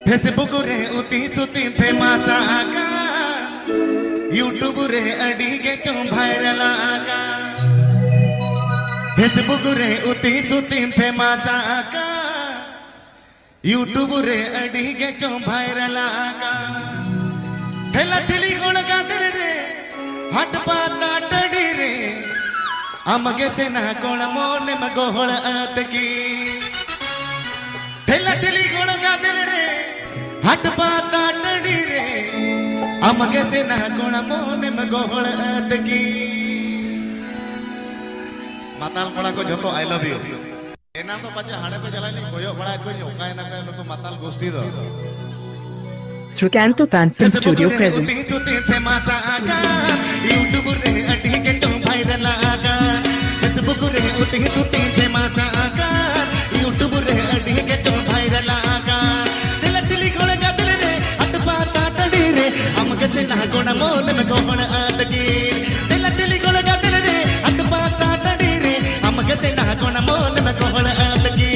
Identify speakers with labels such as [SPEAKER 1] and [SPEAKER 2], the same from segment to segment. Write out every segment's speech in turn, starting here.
[SPEAKER 1] Facebook रे उती सुती फेमस आगा यूट्यूब रे अड़ी के चो वायरल आगा फेसबुक रे उती सुती फेमस आगा यूट्यूब रे अड़ी के चो वायरल आगा ठेला ठेली कोण गादर रे हट पाता टड़ी रे अमगे से ना कोण मोने मगोहळ आतकी ठेला ठेली कोण गादर रे हट पाता टड़ी रे अमगे से ना कोण मोने मगोहळ आतकी माताल कोड़ा को जतो आई लव यू एना तो पाचे हाड़े पे जलानी कोयो बड़ा को ओकाय ना का नको माताल गोष्टी दो
[SPEAKER 2] Srikanto Fancy Studio present.
[SPEAKER 1] YouTube रे अटी के चो वायरल आगा Facebook रे उती सुती फेमस आगा YouTube रे अटी के चो वायरल आगा दिल दिली कोण गादल रे हट पाता टड़ी रे अमगे से ना कोण मोन में कोण आतकी दिल दिली कोण गादल रे हट पाता टड़ी रे अमगे से ना कोण मोन में कोण आतकी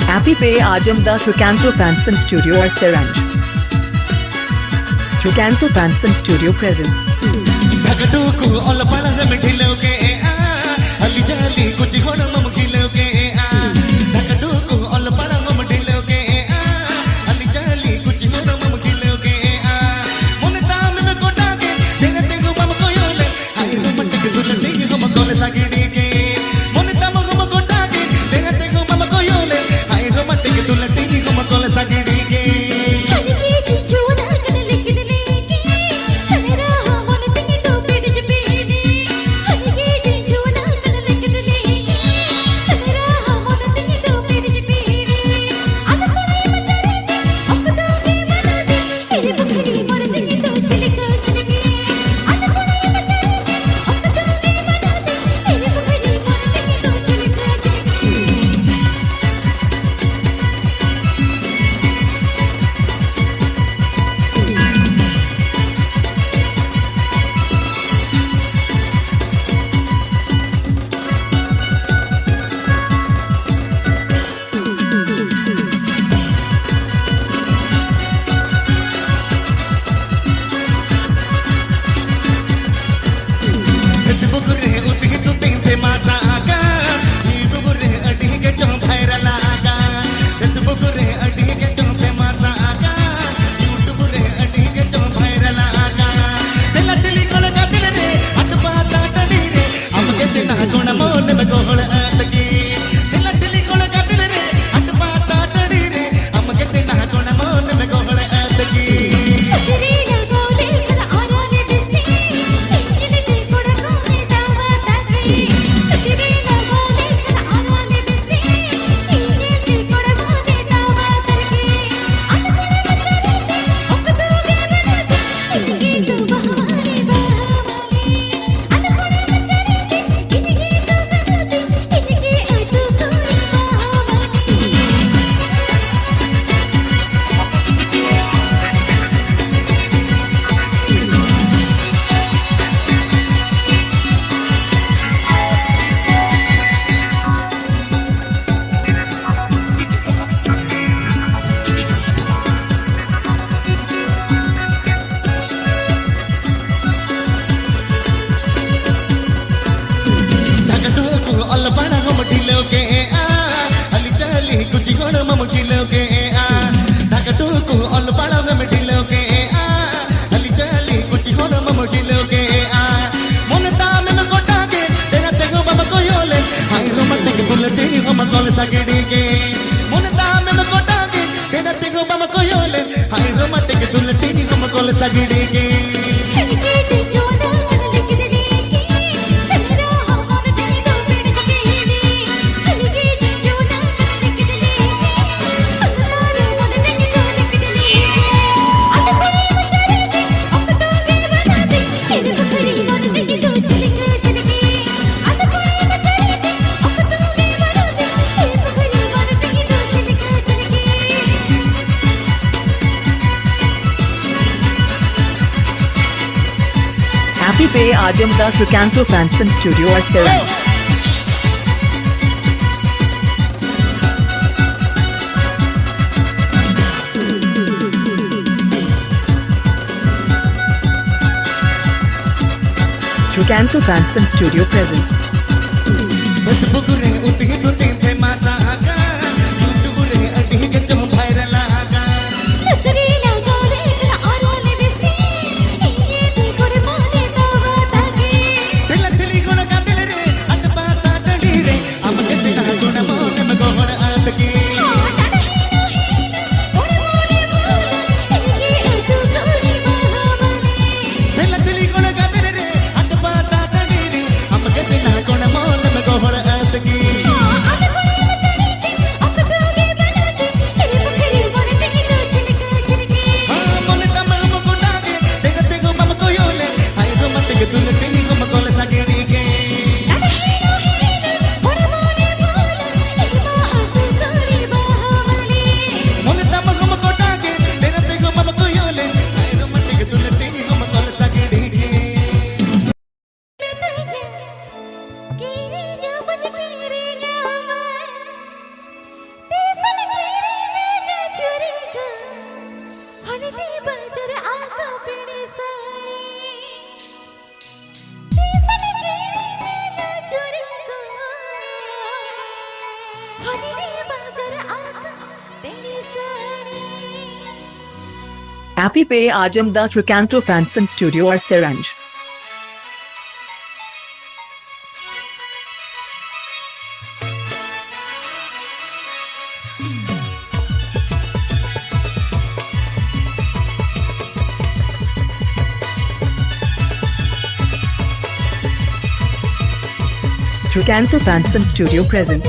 [SPEAKER 2] Happy Pay Ajam the Srikanto Fancy Studio at Seranj. Srikanto Fancy Studio present.
[SPEAKER 1] भगडू को ऑल पड़ा से मिठिलोगे अली जाली कुछ घोड़ मम खिलोगे भगडू को ऑल पड़ा मम ढिलोगे अली जाली कुछ घोड़ मम खिलोगे मुन दाम में कोटा के तेरे तेगो मम कोयोले आई रोमांटिक दुल्हन हम कोले सागिड़ी के मुन दाम हम कोटा के तेरे तेगो मम कोयोले आई रोमांटिक दुल्हन हम कोले सागिड़ी के सगड़ी के
[SPEAKER 2] Happy Pay Ajamda Srikanto Fanson Studio at Seranj. Srikanto Fanson Studio present.
[SPEAKER 1] बस बुगुरे उठी सुती पे माता आगा बुगुरे अड़ी के चम भाइरल आगा
[SPEAKER 3] नसरी लगा रे आरो ने बिस्ती ये दी कोरे माने तावा तागे
[SPEAKER 1] दिलथली गुण का दिल रे अट पाता डडी रे हम के से ना गुण मोने में गोहण आत की दिलथली गुण का दिल रे अट पाता डडी रे हम के से ना गुण मोने में गोहण आत की मोने तम हम गुंडा के देखते गो मम को योले आई गो मत के तुल तेनी गो मकोल सगड़ी के मोने तम हम गुंडा के देखते गो मम को योले आई गो मत के तुल तेनी गो मकोल सगड़ी के
[SPEAKER 2] Happy Pay Ajamda Srikanto Fanson Studio at Seranj. Srikanto Fanson Studio present.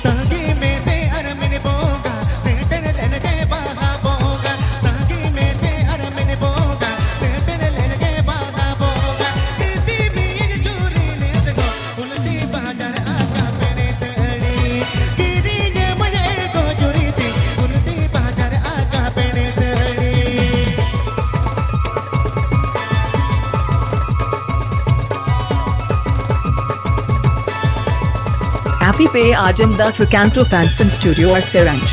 [SPEAKER 1] तागे में से अरमन बोगा सेटन लेन के बागा बोगा तागे में से अरमन बोगा सेटन लेन के बागा बोगा दीदी भी एक चोरी ने सगो उलटी बाजार आका पेने चढ़ी दीदी ने मजे को चोरी थी उलटी बाजार आका पेने चढ़ी
[SPEAKER 2] Happy Pay Ajamda Srikanto Fanson Studio at Seranj.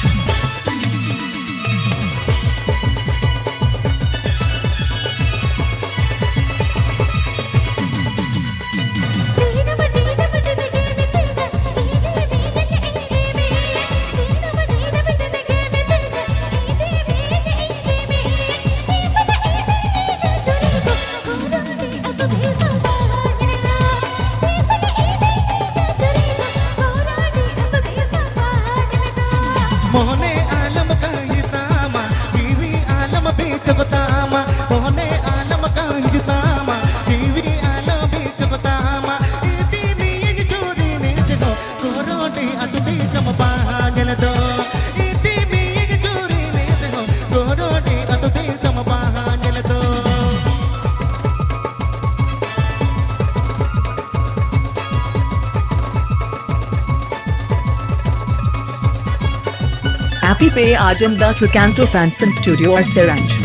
[SPEAKER 1] मोहने आलम का ही तामा टीवी आलम भी चबतामा मोहने आलम का ही तामा टीवी आलम भी चबतामा दीदी भी एक चोरी ने जगो कोरोटी अतुटी सम पागल दो दीदी भी एक चोरी ने जगो कोरोटी अतुटी सम पागल दो
[SPEAKER 2] Happy Pay Ajamda Srikanto Fanson Studio at Seranj.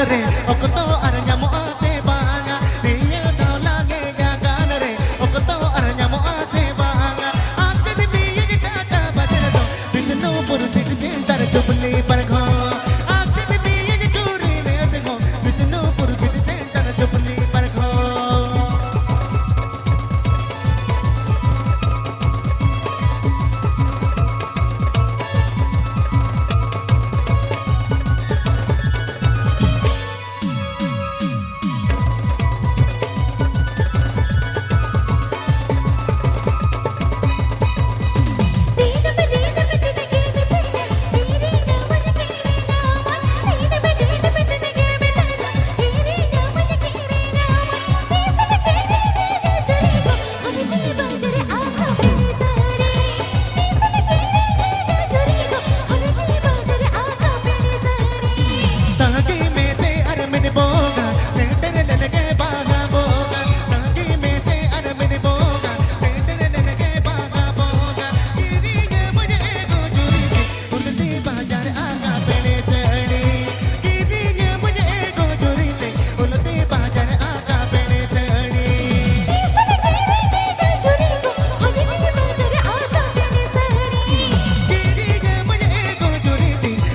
[SPEAKER 1] रे ओकतो अरन्या मो आसे बांगा दिया तो लागे या गान रे ओकतो अरन्या मो आसे बांगा आसे भी ये टाटा बजल दो बिष्णुपुर सिटी सेंटर जुबली पर घो आसे भी ये चोरी ने देखो बिष्णुपुर सिटी सेंटर जुबली पर घो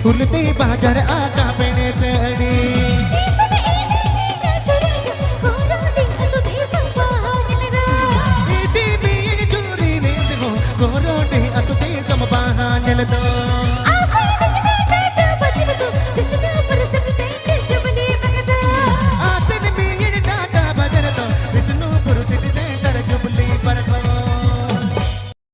[SPEAKER 1] उलटी बाजार आका पेने चढ़ी इदी भी चोरी ने देखो गोरोटे अतुते सम बाहा जल दो